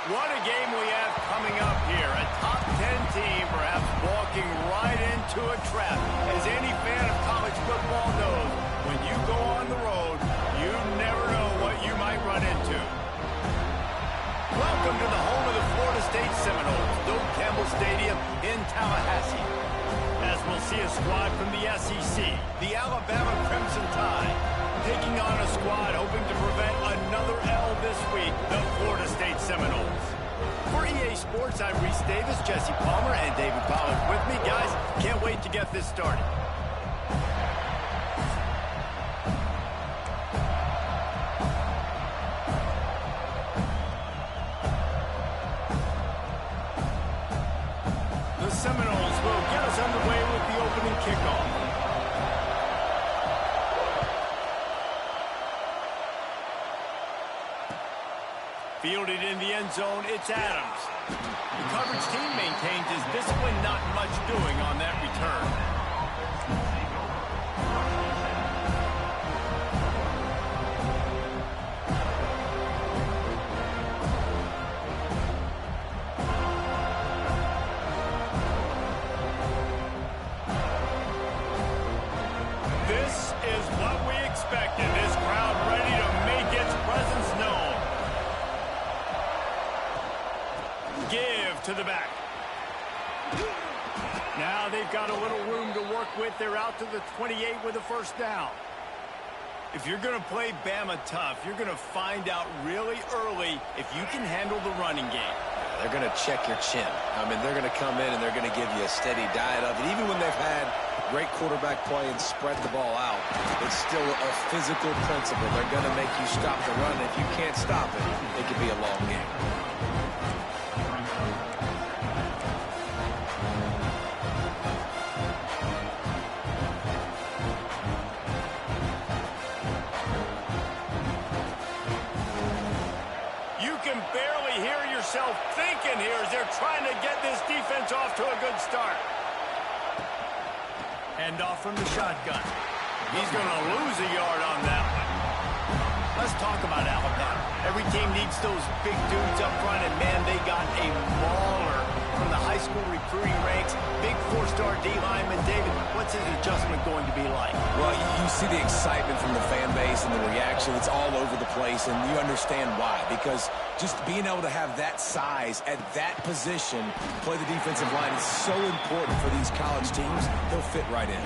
What a game we have coming up here. A top 10 team perhaps walking right into a trap. As any fan of college football knows, when you go on the road, you never know what you might run into. Welcome to the home of the Florida State Seminoles, Doak Campbell Stadium in Tallahassee. As we'll see a squad from the SEC, the Alabama Crimson Tide, taking on a squad hoping to prevent another L this week, the Florida State Seminoles. For EA Sports, I'm Reese Davis, Jesse Palmer, and David Pollack with me. Guys, can't wait to get this started. The Seminoles will get us underway with the opening kickoff. Fielded in the end zone, it's Adams. The coverage team maintains his discipline, not much doing on that return. This is what we expected. This crowd ready to make its presence known. Give to the back. Now they've got a little room to work with. They're out to the 28 with a first down. If you're going to play Bama tough, you're going to find out really early if you can handle the running game. They're going to check your chin. I mean, they're going to come in and they're going to give you a steady diet of it. Even when they've had great quarterback play and spread the ball out, it's still a physical principle. They're going to make you stop the run. If you can't stop it, it could be a long game. Thinking here as they're trying to get this defense off to a good start. Hand off from the shotgun. He's going to lose a yard on that one. Let's talk about Alabama. Every team needs those big dudes up front, and man, they got a mauler from the high school recruiting ranks. Big four-star D-lineman. David, what's his adjustment going to be like? Well, you see the excitement from the fan base and the reaction. It's all over the place, and you understand why. Because just being able to have that size at that position, play the defensive line, is so important for these college teams. He'll fit right in.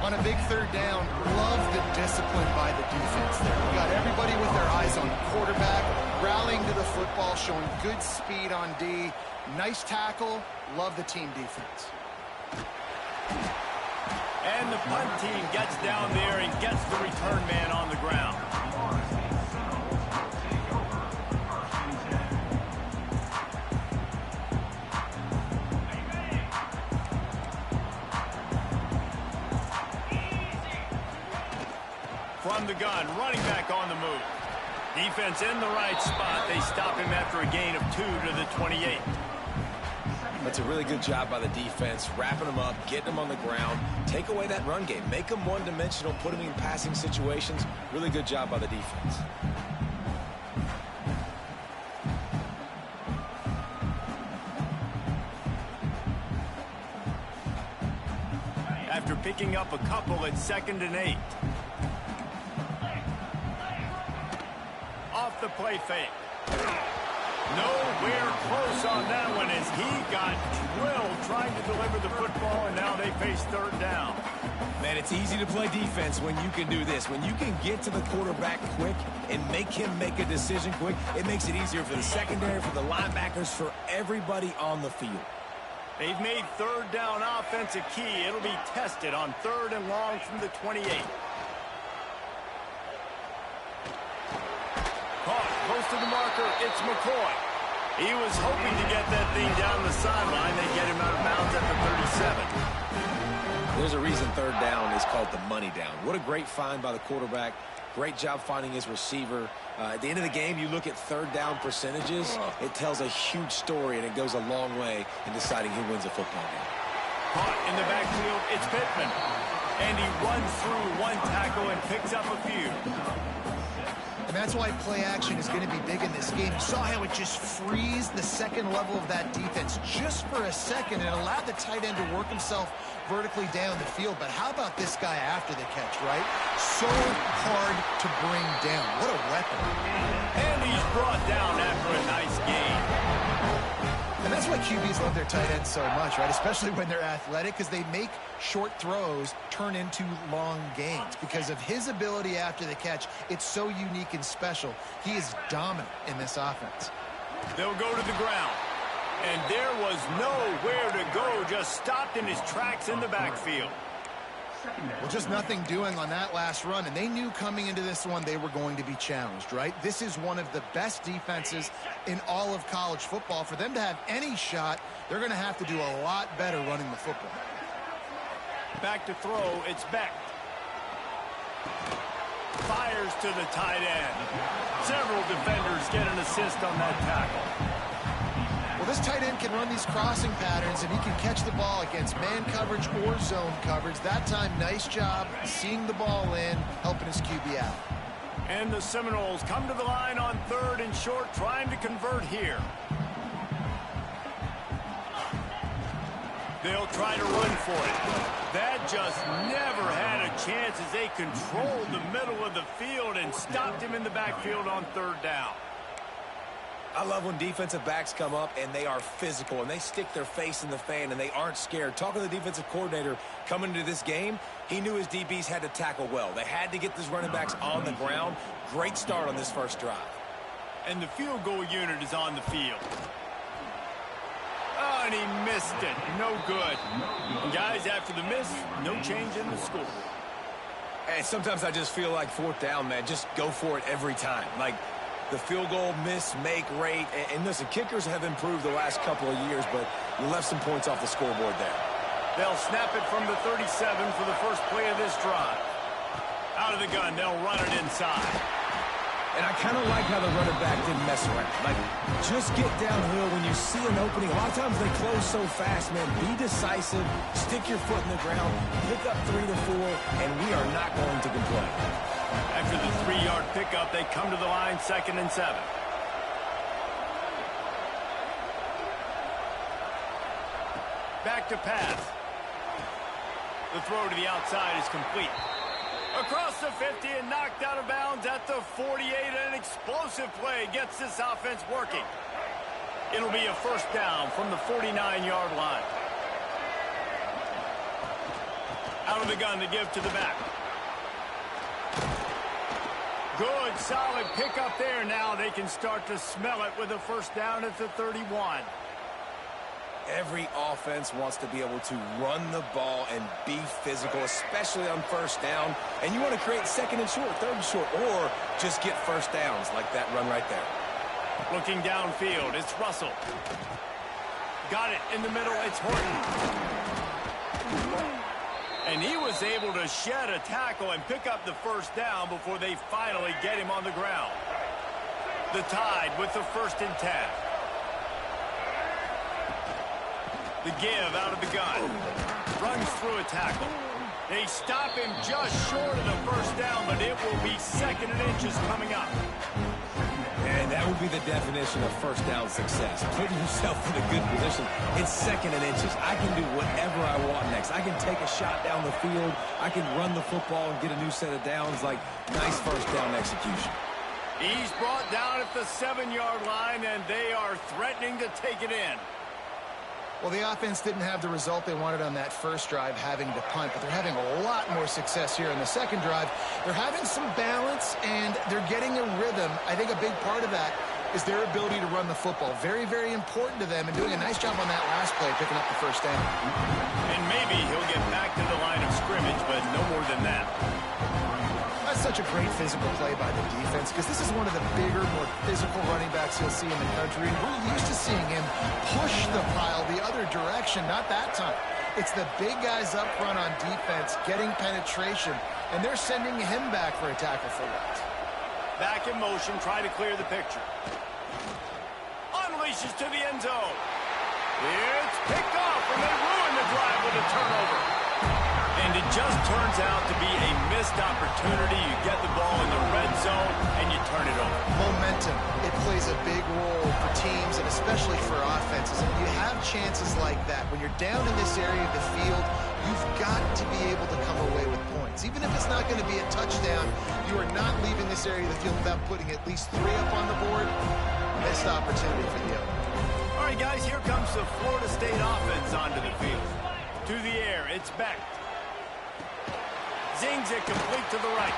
On a big third down, love the discipline by the defense there. You got everybody with their eyes on the quarterback, rallying to the football, showing good speed on D. Nice tackle. Love the team defense. And the punt team gets down there and gets the return man on the ground. From the gun, running back on the move. Defense in the right spot. They stop him after a gain of 2 to the 28. That's a really good job by the defense, wrapping them up, getting them on the ground, take away that run game, make them one-dimensional, put them in passing situations. Really good job by the defense. After picking up a couple at 2nd and 8. Off the play fake. Nowhere close on that one as he got drilled trying to deliver the football, and now they face 3rd down. Man, it's easy to play defense when you can do this. When you can get to the quarterback quick and make him make a decision quick, it makes it easier for the secondary, for the linebackers, for everybody on the field. They've made 3rd down offense a key. It'll be tested on 3rd and long from the 28. Caught close to the marker. It's McCoy. He was hoping to get that thing down the sideline. They get him out of bounds at the 37. There's a reason 3rd down is called the money down. What a great find by the quarterback. Great job finding his receiver. At the end of the game, you look at 3rd down percentages. It tells a huge story, and it goes a long way in deciding who wins a football game. Caught in the backfield. It's Pittman. And he runs through one tackle and picks up a few. And that's why play action is going to be big in this game. You saw how it just frees the second level of that defense just for a second and allowed the tight end to work himself vertically down the field. But how about this guy after the catch, right? So hard to bring down. What a weapon. And he's brought down after a nice gain. And that's why QBs love their tight ends so much, right? Especially when they're athletic, because they make short throws turn into long gains. Because of his ability after the catch, it's so unique and special. He is dominant in this offense. They'll go to the ground. And there was nowhere to go, just stopped in his tracks in the backfield. Well, just nothing doing on that last run, and they knew coming into this one they were going to be challenged, right? This is one of the best defenses in all of college football. For them to have any shot, they're going to have to do a lot better running the football. Back to throw, it's Beck. Fires to the tight end. Several defenders get an assist on that tackle. Well, this tight end can run these crossing patterns, and he can catch the ball against man coverage or zone coverage. That time, nice job seeing the ball in, helping his QB out. And the Seminoles come to the line on 3rd and short, trying to convert here. They'll try to run for it. That just never had a chance as they controlled the middle of the field and stopped him in the backfield on 3rd down. I love when defensive backs come up and they are physical and they stick their face in the fan and they aren't scared. Talking to the defensive coordinator coming into this game, he knew his DBs had to tackle well. They had to get these running backs on the ground. Great start on this first drive. And the field goal unit is on the field. Oh, and he missed it. No good. And guys, after the miss, no change in the score. And sometimes I just feel like 4th down, man. Just go for it every time. Like, the field goal miss-make rate. And listen, kickers have improved the last couple of years, but you left some points off the scoreboard there. They'll snap it from the 37 for the first play of this drive. Out of the gun, they'll run it inside. And I kind of like how the running back didn't mess around. Like, just get downhill when you see an opening. A lot of times they close so fast, man. Be decisive, stick your foot in the ground, pick up 3 to 4, and we are not going to complain. After the 3-yard pickup, they come to the line 2nd and 7. Back to pass. The throw to the outside is complete. Across the 50 and knocked out of bounds at the 48. An explosive play gets this offense working. It'll be a 1st down from the 49-yard line. Out of the gun to give to the back. Good, solid pickup there. Now they can start to smell it with a 1st down at the 31. Every offense wants to be able to run the ball and be physical, especially on 1st down. And you want to create 2nd and short, 3rd and short, or just get 1st downs like that run right there. Looking downfield, it's Russell. Got it in the middle, it's Horton. And he was able to shed a tackle and pick up the 1st down before they finally get him on the ground. The Tide with the 1st and 10. The give out of the gun. Runs through a tackle. They stop him just short of the 1st down, but it will be 2nd and inches coming up. And that would be the definition of 1st down success. Putting yourself in a good position. It's 2nd and inches. I can do whatever I want next. I can take a shot down the field. I can run the football and get a new set of downs. Like, nice 1st down execution. He's brought down at the 7-yard line, and they are threatening to take it in. Well, the offense didn't have the result they wanted on that 1st drive, having to punt, but they're having a lot more success here in the 2nd drive. They're having some balance, and they're getting a rhythm. I think a big part of that is their ability to run the football. Very, very important to them, and doing a nice job on that last play, picking up the 1st down. And maybe he'll get back to the line of scrimmage, but no more than that. That's such a great physical play by the defense, because this is one of the bigger, more physical running backs you'll see in the country. And we're used to seeing him push the pile the other direction. Not that time. It's the big guys up front on defense getting penetration, and they're sending him back for a tackle for loss. Back in motion, try to clear the picture. Unleashes to the end zone. It's picked off, and they ruin the drive with a turnover. And it just turns out to be a missed opportunity. You get the ball in the red zone, and you turn it momentum, it plays a big role for teams and especially for offenses. And when you have chances like that, when you're down in this area of the field, you've got to be able to come away with points. Even if it's not going to be a touchdown, you are not leaving this area of the field without putting at least 3 up on the board. Missed opportunity for the other. All right, guys, here comes the Florida State offense onto the field. To the air, it's Beck. Zings it complete to the right.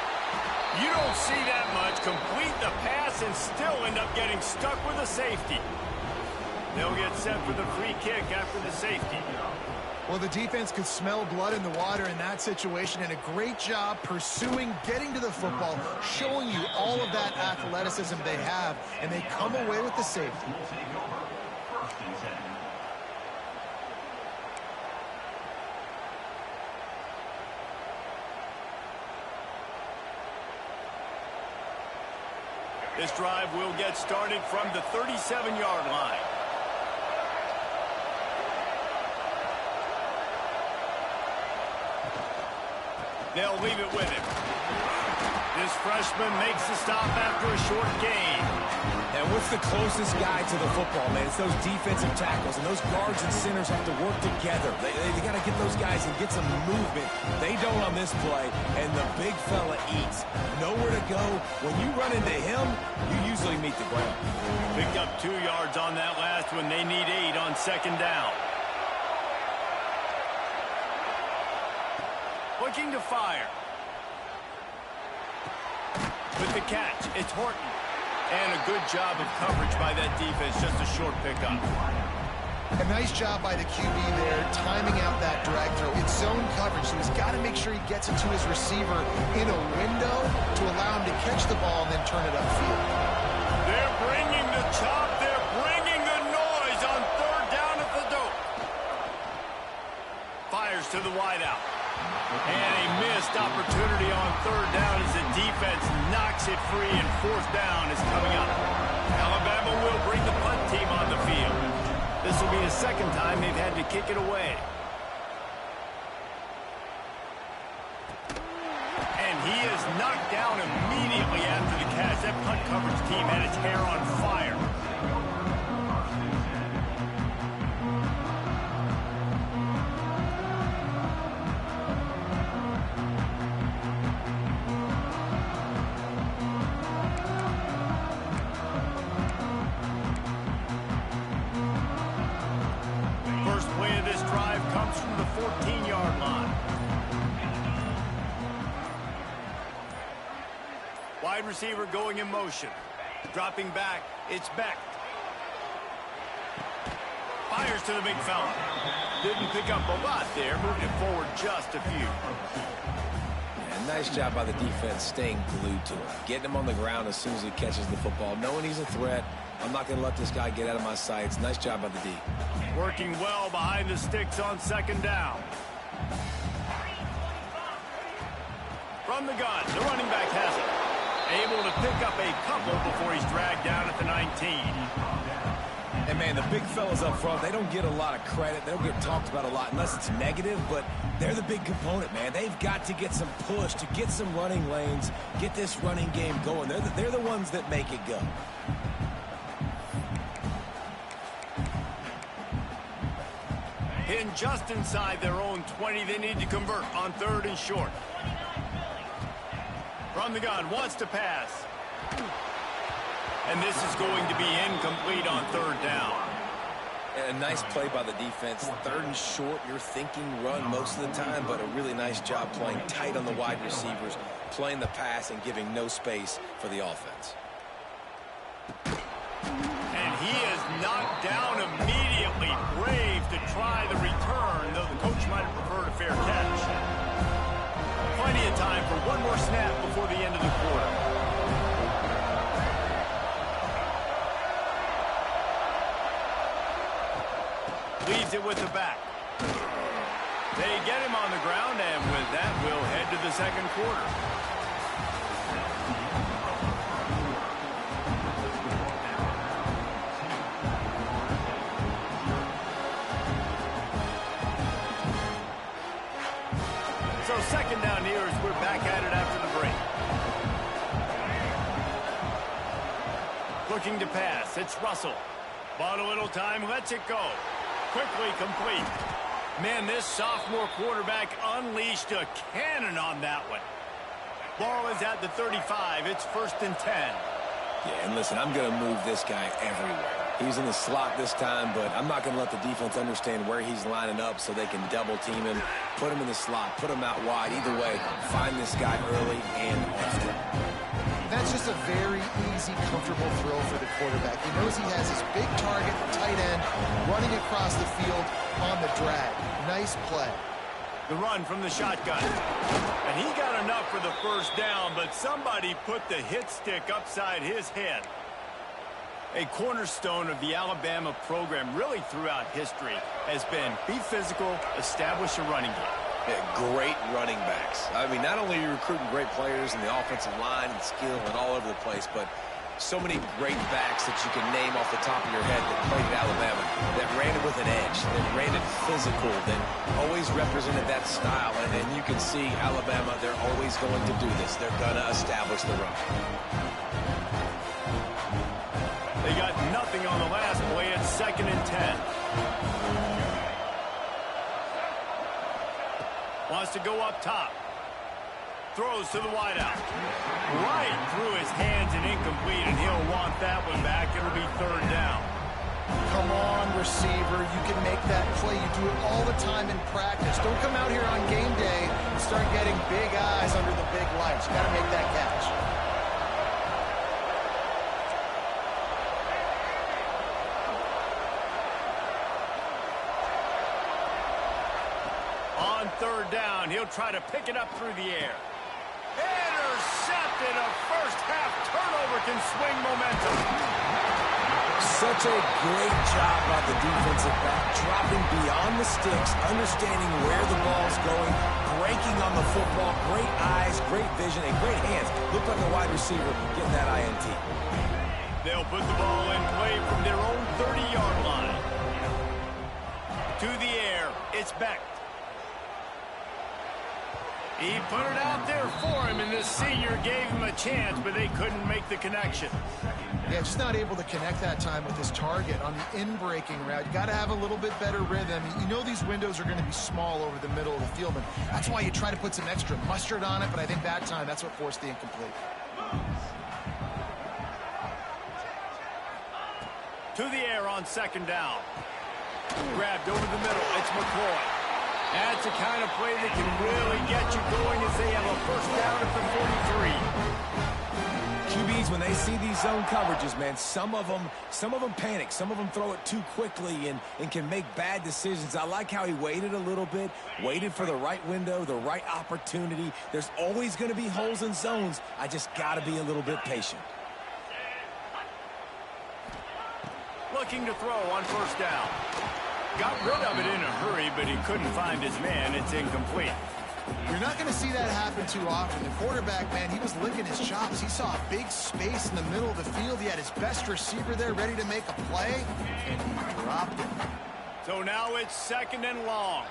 You don't see that much. Complete the pass and still end up getting stuck with a safety. They'll get set for the free kick after the safety. Well, the defense could smell blood in the water in that situation, and a great job pursuing, getting to the football, showing you all of that athleticism they have, and they come away with the safety. This drive will get started from the 37-yard line. They'll leave it with him. This freshman makes the stop after a short gain. And what's the closest guy to the football, man? It's those defensive tackles, and those guards and centers have to work together. They got to get those guys and get some movement. They don't on this play, and the big fella eats. Nowhere to go. When you run into him, you usually meet the ground. Picked up 2 yards on that last one. They need 8 on second down. Looking to fire. With the catch, it's Horton. And a good job of coverage by that defense, just a short pickup. A nice job by the QB there, timing out that drag throw. It's zone coverage, so he's got to make sure he gets it to his receiver in a window to allow him to catch the ball and then turn it upfield. They're bringing the chop. They're bringing the noise on third down at the dope. Fires to the wideout. And a missed opportunity on third down as the defense knocks it free, and fourth down is coming up. Alabama will bring the punt team on the field. This will be the second time they've had to kick it away. And he is knocked down immediately after the catch. That punt coverage team had its hair on fire. First play of this drive comes from the 14-yard line. Wide receiver going in motion. Dropping back, it's Beck. Fires to the big fella. Didn't pick up a lot there, moved it forward just a few. Yeah, nice job by the defense staying glued to him. Getting him on the ground as soon as he catches the football. Knowing he's a threat, I'm not going to let this guy get out of my sights. Nice job by the D. Working well behind the sticks on second down. From the gun, the running back has it. Able to pick up a couple before he's dragged down at the 19. And, man, the big fellas up front, they don't get a lot of credit. They don't get talked about a lot unless it's negative, but they're the big component, man. They've got to get some push to get some running lanes, get this running game going. They're the ones that make it go. Pinned just inside their own 20. They need to convert on third and short. From the gun, wants to pass. And this is going to be incomplete on third down. And a nice play by the defense. Third and short, you're thinking run most of the time, but a really nice job playing tight on the wide receivers, playing the pass and giving no space for the offense. And he is knocked down immediately. Brave to try the return, though the coach might have preferred a fair catch. Plenty of time for one more snap before the end of the quarter. Leaves it with the back. They get him on the ground, and with that, we'll head to the second quarter. So second down here as we're back at it after the break. Looking to pass. It's Russell. Bought a little time. Lets it go. Quickly complete. Man, this sophomore quarterback unleashed a cannon on that one. Ball is at the 35. It's 1st and 10. Yeah, and listen, I'm going to move this guy everywhere. He's in the slot this time, but I'm not going to let the defense understand where he's lining up so they can double team him, put him in the slot, put him out wide. Either way, find this guy early and often. That's just a very easy, comfortable throw for the quarterback. He knows he has his big target, the tight end, running across the field on the drag. Nice play. The run from the shotgun. And he got enough for the 1st down, but somebody put the hit stick upside his head. A cornerstone of the Alabama program really throughout history has been be physical, establish a running game. Yeah, great running backs. I mean, not only are you recruiting great players in the offensive line and skill and all over the place, but so many great backs that you can name off the top of your head that played at Alabama, that ran it with an edge, that ran it physical, that always represented that style. And you can see Alabama, they're always going to do this. They're going to establish the run. They got nothing on the last play. It's 2nd and 10. Wants to go up top. Throws to the wideout. Right through his hands and incomplete, and he'll want that one back. It'll be 3rd down. Come on, receiver. You can make that play. You do it all the time in practice. Don't come out here on game day and start getting big eyes under the big lights. You got to make that catch. On 3rd down, he'll try to pick it up through the air. Intercepted. A first-half turnover can swing momentum. Such a great job by the defensive back, dropping beyond the sticks, understanding where the ball's going, breaking on the football, great eyes, great vision, and great hands. Looked like a wide receiver getting that INT. They'll put the ball in play from their own 30-yard line. To the air, it's Beck. He put it out there for him, and the senior gave him a chance, but they couldn't make the connection. Yeah, just not able to connect that time with his target on the in-breaking route. You got to have a little bit better rhythm. You know these windows are going to be small over the middle of the field, and that's why you try to put some extra mustard on it, but I think that time, that's what forced the incomplete. To the air on 2nd down. Grabbed over the middle. It's McCoy. That's the kind of play that can really get you going as they have a 1st down at the 43. QBs, when they see these zone coverages, man, some of them panic. Some of them throw it too quickly and can make bad decisions. I like how he waited a little bit, waited for the right window, the right opportunity. There's always going to be holes in zones. I just got to be a little bit patient. Looking to throw on 1st down. Got rid of it in a hurry, but he couldn't find his man. It's incomplete. You're not going to see that happen too often. The quarterback, man, he was licking his chops. He saw a big space in the middle of the field. He had his best receiver there ready to make a play, and he dropped it. So now it's 2nd and long.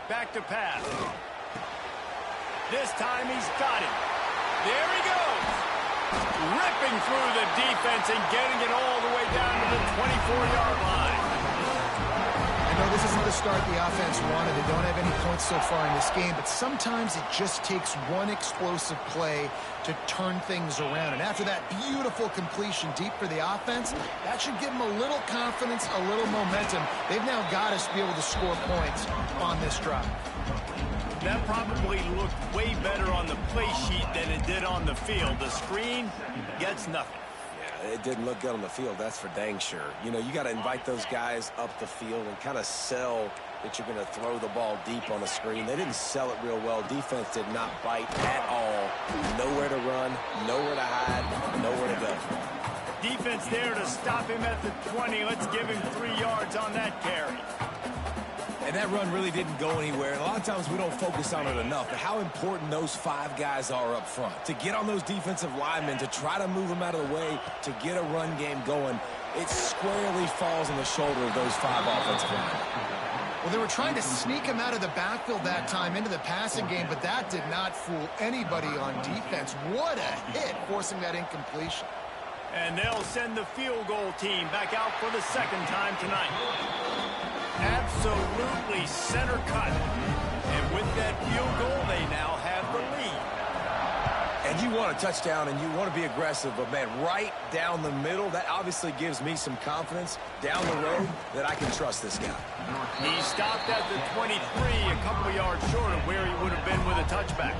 Back to pass. This time he's got it. There he goes. Ripping through the defense and getting it all the way down to the 24-yard line. I know this isn't the start the offense wanted. They don't have any points so far in this game, but sometimes it just takes one explosive play to turn things around. And after that beautiful completion deep for the offense, that should give them a little confidence, a little momentum. They've now got us to be able to score points on this drive. That probably looked way better on the play sheet than it did on the field. The screen gets nothing. Yeah, it didn't look good on the field, that's for dang sure. You know, you got to invite those guys up the field and kind of sell that you're going to throw the ball deep on the screen. They didn't sell it real well. Defense did not bite at all. Nowhere to run, nowhere to hide, nowhere to go. Defense there to stop him at the 20. Let's give him 3 yards on that carry. And that run really didn't go anywhere. And a lot of times we don't focus on it enough. But how important those 5 guys are up front. To get on those defensive linemen, to try to move them out of the way, to get a run game going, it squarely falls on the shoulder of those 5 offensive linemen. Well, they were trying to sneak him out of the backfield that time into the passing game, but that did not fool anybody on defense. What a hit, forcing that incompletion. And they'll send the field goal team back out for the second time tonight. Absolutely center cut. And with that field goal, they now have the lead. And you want a touchdown and you want to be aggressive, but man, right down the middle, that obviously gives me some confidence down the road that I can trust this guy. He stopped at the 23, a couple of yards short of where he would have been with a touchback.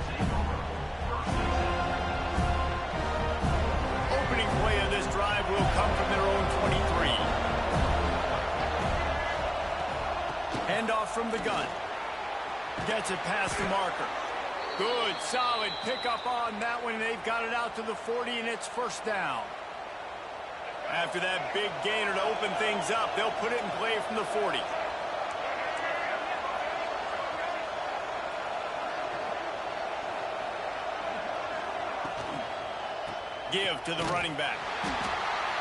Opening play of this drive will come from their own 23. Handoff from the gun. Gets it past the marker. Good, solid pickup on that one. They've got it out to the 40, and it's first down. After that big gainer to open things up, they'll put it in play from the 40. Give to the running back.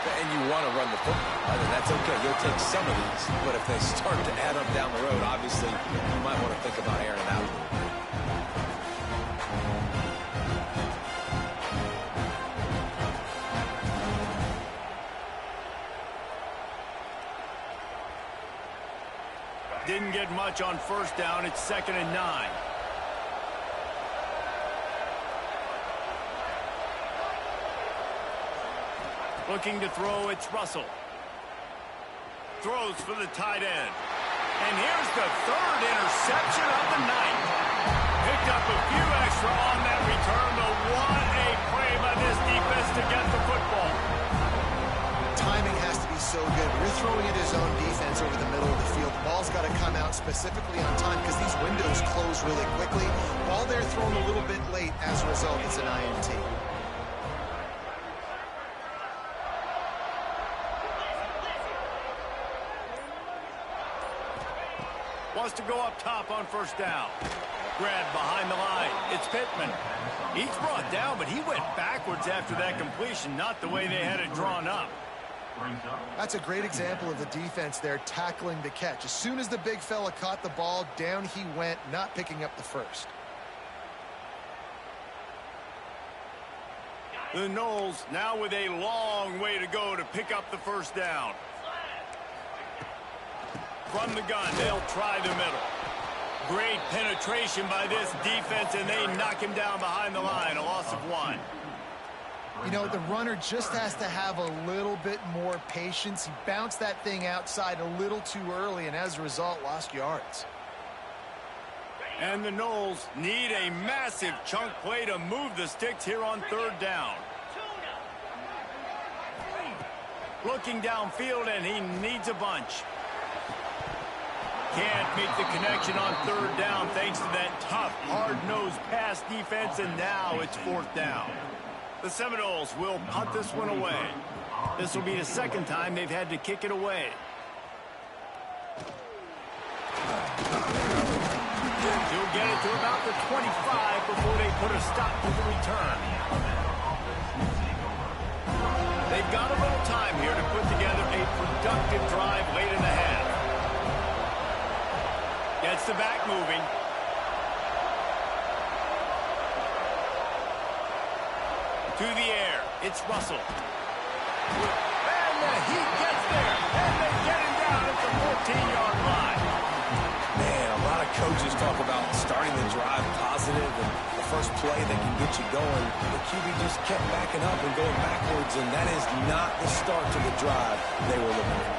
And you want to run the football. That's okay. You'll take some of these. But if they start to add up down the road, obviously, you might want to think about airing it out. Didn't get much on first down. It's 2nd and 9. Looking to throw, it's Russell. Throws for the tight end. And here's the third interception of the night. Picked up a few extra on that return. The 1-8 play by this defense to get the football. Timing has to be so good. You're throwing at his own defense over the middle of the field. The ball's got to come out specifically on time because these windows close really quickly. Ball there thrown a little bit late. As a result, it's an INT. Wants to go up top on first down. Grab behind the line. It's Pittman. He's brought down, but he went backwards after that completion, not the way they had it drawn up. That's a great example of the defense there tackling the catch. As soon as the big fella caught the ball, down he went, not picking up the first. The Noles now with a long way to go to pick up the first down. From the gun, they'll try the middle. Great penetration by this defense, and they knock him down behind the line, a loss of 1. You know, the runner just has to have a little bit more patience. He bounced that thing outside a little too early, and as a result, lost yards. And the Noles need a massive chunk play to move the sticks here on third down. Looking downfield, and he needs a bunch. Can't make the connection on third down thanks to that tough, hard-nosed pass defense, and now it's fourth down. The Seminoles will punt this one away. This will be the second time they've had to kick it away. He'll get it to about the 25 before they put a stop to the return. They've got a little time here to put together a productive drive late in the half. Gets the back moving. To the air. It's Russell. And he gets there. And they get him down at the 14-yard line. Man, a lot of coaches talk about starting the drive positive and the first play that can get you going. The QB just kept backing up and going backwards, and that is not the start to the drive they were looking for.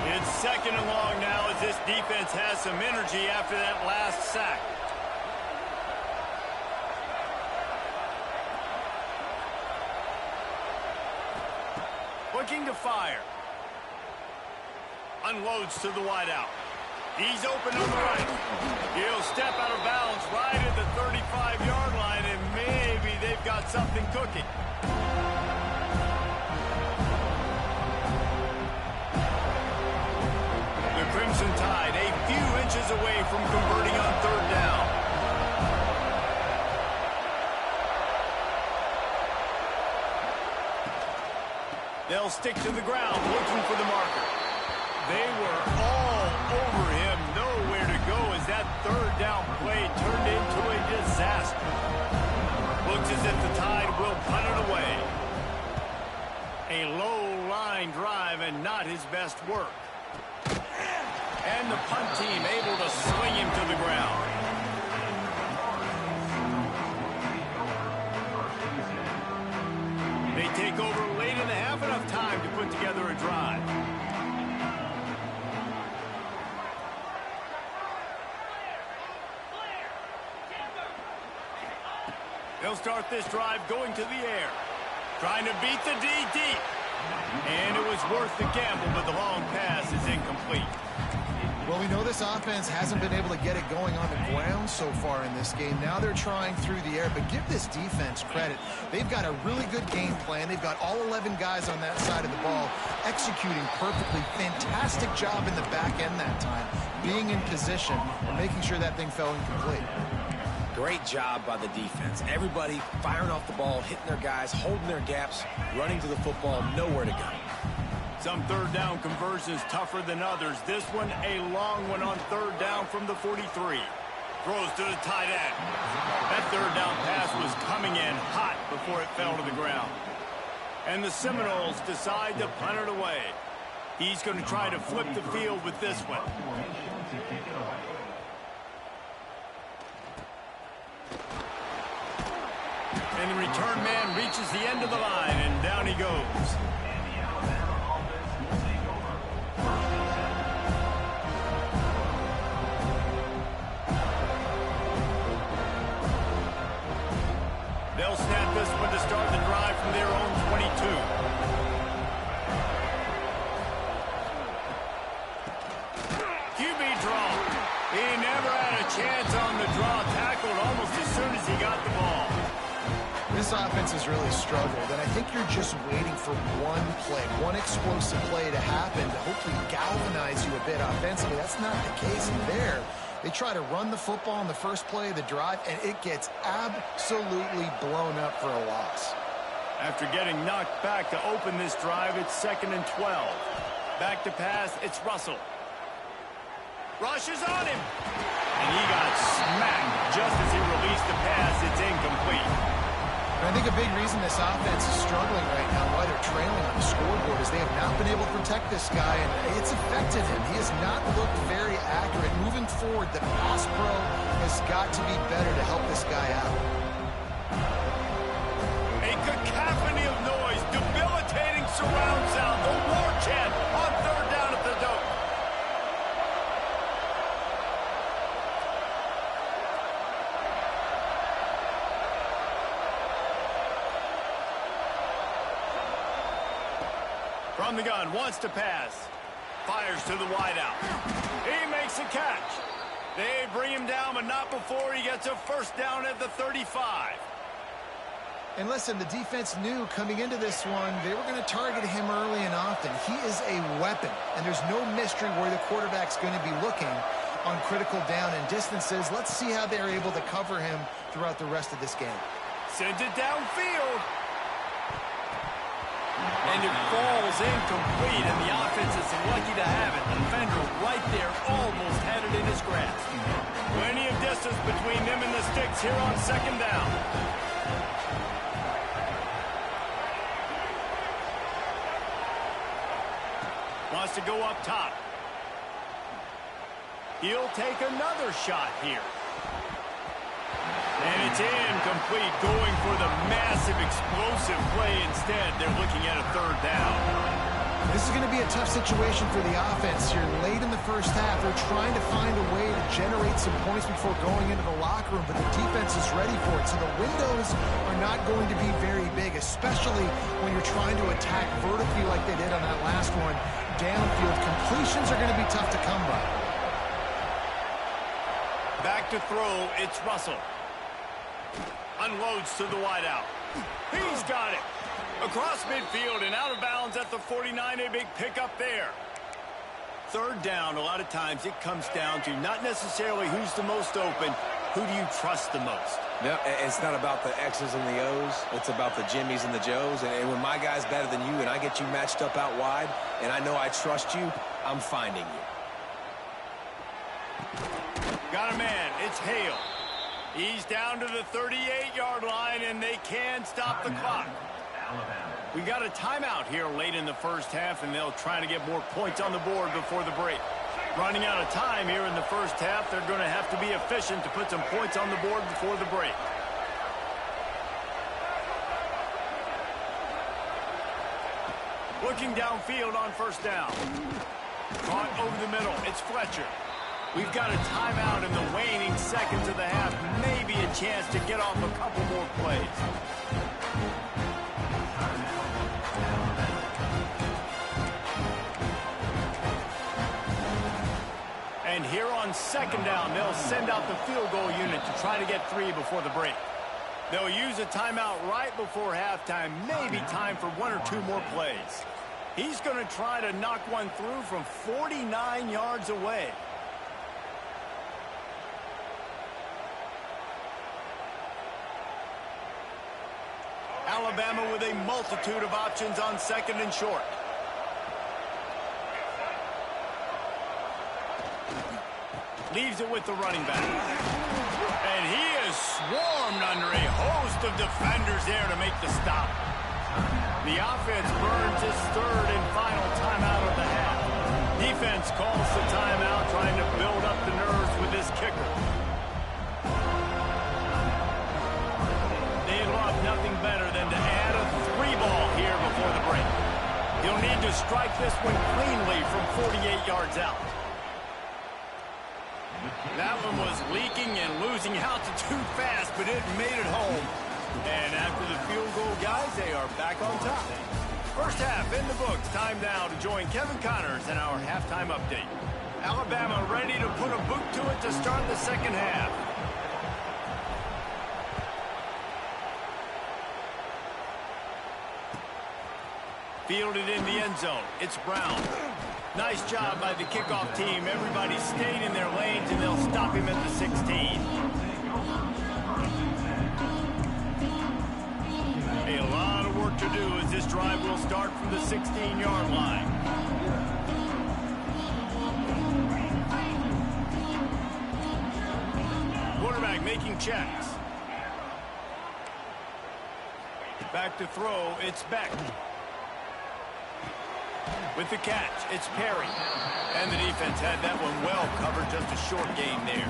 It's 2nd and long now as this defense has some energy after that last sack. Looking to fire. Unloads to the wideout. He's open on the right. He'll step out of bounds right at the 35-yard line, and maybe they've got something cooking. The Crimson Tide a few inches away from converting on third down. They'll stick to the ground looking for the marker. They were all over him, nowhere to go as that third down play turned into a disaster. Looks as if the Tide will punt it away. A low line drive and not his best work. And the punt team able to swing him to the ground. They take over late in the half, enough time to put together a drive. They'll start this drive going to the air. Trying to beat the D deep. And it was worth the gamble, but the long pass is incomplete. Well, we know this offense hasn't been able to get it going on the ground so far in this game. Now they're trying through the air, but give this defense credit. They've got a really good game plan. They've got all 11 guys on that side of the ball executing perfectly. Fantastic job in the back end that time, being in position and making sure that thing fell incomplete. Great job by the defense. Everybody firing off the ball, hitting their guys, holding their gaps, running to the football, nowhere to go. Some third down conversions tougher than others. This one, a long one on third down from the 43. Throws to the tight end. That third down pass was coming in hot before it fell to the ground. And the Seminoles decide to punt it away. He's going to try to flip the field with this one. And the return man reaches the end of the line, and down he goes. They'll snap this one to start the drive from their own 22. QB draw. He never had a chance on the draw. Tackled almost as soon as he got the ball. This offense has really struggled, and I think you're just waiting for one play, one explosive play to happen to hopefully galvanize you a bit offensively. That's not the case there. They try to run the football in the first play of the drive, and it gets absolutely blown up for a loss. After getting knocked back to open this drive, it's 2nd and 12. Back to pass, it's Russell. Rushes on him. And he got smacked just as he released the pass. It's incomplete. I think a big reason this offense is struggling right now, why they're trailing on the scoreboard, is they have not been able to protect this guy, and it's affected him. He has not looked very accurate. Moving forward, the pass pro has got to be better to help this guy out. A cacophony of noise, debilitating surround sound, the war chant on third down at the Dome. From the gun, wants to pass. Fires to the wideout. He makes a catch. They bring him down, but not before he gets a first down at the 35. And listen, the defense knew coming into this one, they were going to target him early and often. He is a weapon, and there's no mystery where the quarterback's going to be looking on critical down and distances. Let's see how they're able to cover him throughout the rest of this game. Sends it downfield. And it falls incomplete, and the offense is lucky to have it. The defender right there almost had it in his grasp. Plenty of distance between them and the sticks here on 2nd down. Wants to go up top. He'll take another shot here. And it's incomplete, going for the massive explosive play instead. They're looking at a third down. This is going to be a tough situation for the offense here. Late in the first half, they're trying to find a way to generate some points before going into the locker room, but the defense is ready for it. So the windows are not going to be very big, especially when you're trying to attack vertically like they did on that last one. Downfield completions are going to be tough to come by. Back to throw, it's Russell. Unloads to the wideout. He's got it. Across midfield and out of bounds at the 49, a big pickup there. Third down, a lot of times it comes down to not necessarily who's the most open, who do you trust the most? No, it's not about the X's and the O's. It's about the Jimmies and the Joes. And when my guy's better than you and I get you matched up out wide and I know I trust you, I'm finding you. Got a man. It's Hale. He's down to the 38-yard line, and they can stop the clock. We got a timeout here late in the first half, and they'll try to get more points on the board before the break. Running out of time here in the first half, they're going to have to be efficient to put some points on the board before the break. Looking downfield on first down. Caught over the middle. It's Fletcher. We've got a timeout in the waning seconds of the half. Maybe a chance to get off a couple more plays. And here on second down, they'll send out the field goal unit to try to get 3 before the break. They'll use a timeout right before halftime, maybe time for 1 or 2 more plays. He's going to try to knock one through from 49 yards away. Alabama with a multitude of options on second and short. Leaves it with the running back. And he is swarmed under a host of defenders there to make the stop. The offense burns its third and final timeout of the half. Defense calls the timeout, trying to build up the nerves with this kicker. They'd love nothing better than to add a 3-ball here before the break. He'll need to strike this one cleanly from 48 yards out. That one was leaking and losing altitude fast, but it made it home. And after the field goal, guys, they are back on top. First half in the books. Time now to join Kevin Connors in our halftime update. Alabama ready to put a boot to it to start the second half. Fielded in the end zone. It's Brown. Nice job by the kickoff team. Everybody stayed in their lanes, and they'll stop him at the 16. A lot of work to do as this drive will start from the 16-yard line. Quarterback making checks. Back to throw, it's Beck. With the catch, it's Perry. And the defense had that one well covered, just a short gain there.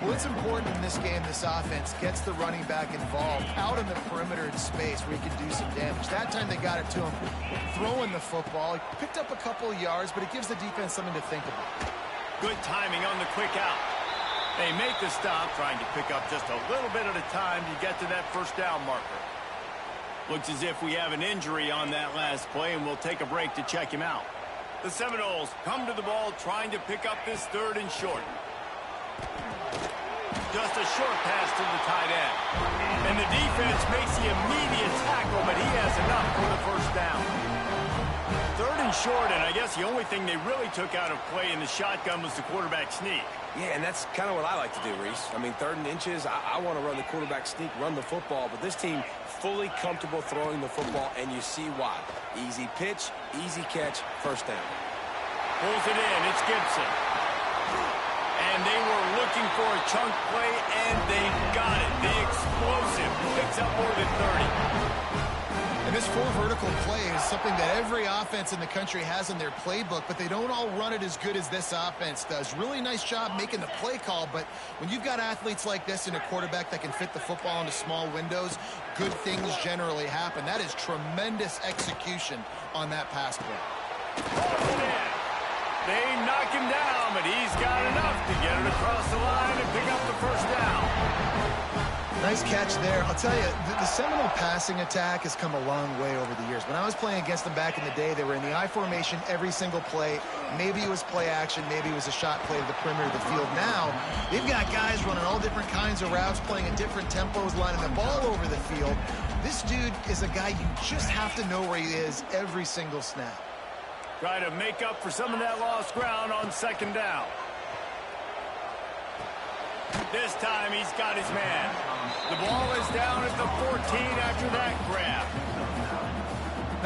Well, it's important in this game, this offense gets the running back involved out in the perimeter in space where he can do some damage. That time they got it to him throwing the football. He picked up a couple of yards, but it gives the defense something to think about. Good timing on the quick out. They make the stop, trying to pick up just a little bit at a time to get to that first down marker. Looks as if we have an injury on that last play, and we'll take a break to check him out. The Seminoles come to the ball trying to pick up this third and short. Just a short pass to the tight end. And the defense makes the immediate tackle, but he has enough for the first down. Third and short, and I guess the only thing they really took out of play in the shotgun was the quarterback sneak. Yeah, and that's kind of what I like to do, Reese. I mean, 3rd and inches, I want to run the quarterback sneak, run the football, but this team fully comfortable throwing the football, and you see why. Easy pitch, easy catch, first down. Pulls it in, it's Gibson. And they were looking for a chunk play, and they got it. The explosive picks up more than 30. And this 4 vertical play is something that every offense in the country has in their playbook, but they don't all run it as good as this offense does. Really nice job making the play call, but when you've got athletes like this and a quarterback that can fit the football into small windows, good things generally happen. That is tremendous execution on that pass play. They knock him down, but he's got enough to get it across the line and pick up the first down. Nice catch there. I'll tell you, the Seminole passing attack has come a long way over the years. When I was playing against them back in the day, they were in the I formation every single play. Maybe it was play action, maybe it was a shot play to the perimeter of the field. Now, they've got guys running all different kinds of routes, playing at different tempos, lining the ball over the field. This dude is a guy you just have to know where he is every single snap. Try to make up for some of that lost ground on second down. This time he's got his man. The ball is down at the 14 after that grab.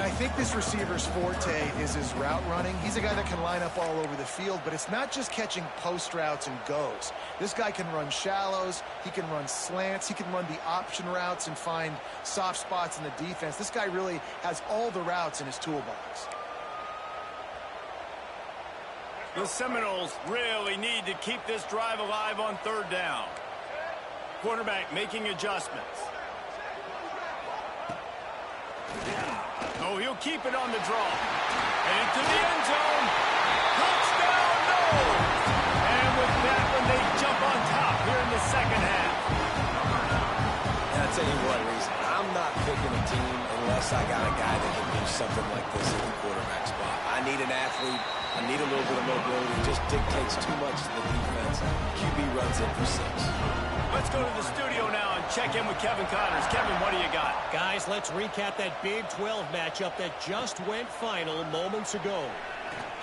I think this receiver's forte is his route running. He's a guy that can line up all over the field, but it's not just catching post routes and goes. This guy can run shallows, he can run slants, he can run the option routes and find soft spots in the defense. This guy really has all the routes in his toolbox. The Seminoles really need to keep this drive alive on third down. Quarterback making adjustments. Oh, he'll keep it on the draw. And into the end zone. Touchdown, no! And with that one, they jump on top here in the second half. And I'll tell you what, Reese, I'm not picking a team unless I got a guy that can do something like this at the quarterback spot. I need an athlete. I need a little bit of mobility. It just dictates too much to the defense. QB runs in for 6. Let's go to the studio now and check in with Kevin Connors. Kevin, what do you got? Guys, let's recap that Big 12 matchup that just went final moments ago.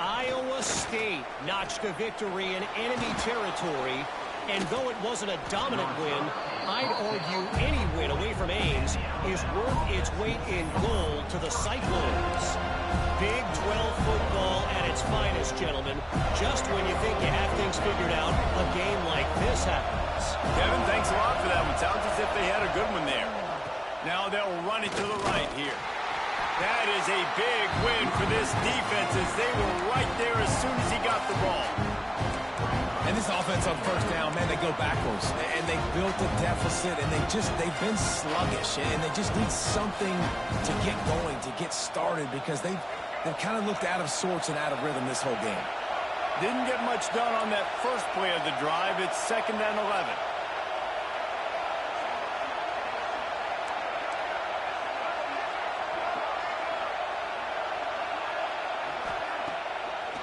Iowa State notched a victory in enemy territory, and though it wasn't a dominant win, I'd argue any win away from Ames is worth its weight in gold to the Cyclones. Big 12 football at its finest, gentlemen. Just when you think you have things figured out, a game like this happens. Kevin, thanks a lot for that one. Sounds as if they had a good one there. Now they'll run it to the right here. That is a big win for this defense as they were right there as soon as he got the ball. And this offense on first down, man, they go backwards. And they built a deficit, and they've been sluggish. And they just need something to get going, to get started, because they've kind of looked out of sorts and out of rhythm this whole game. Didn't get much done on that first play of the drive. It's 2nd and 11.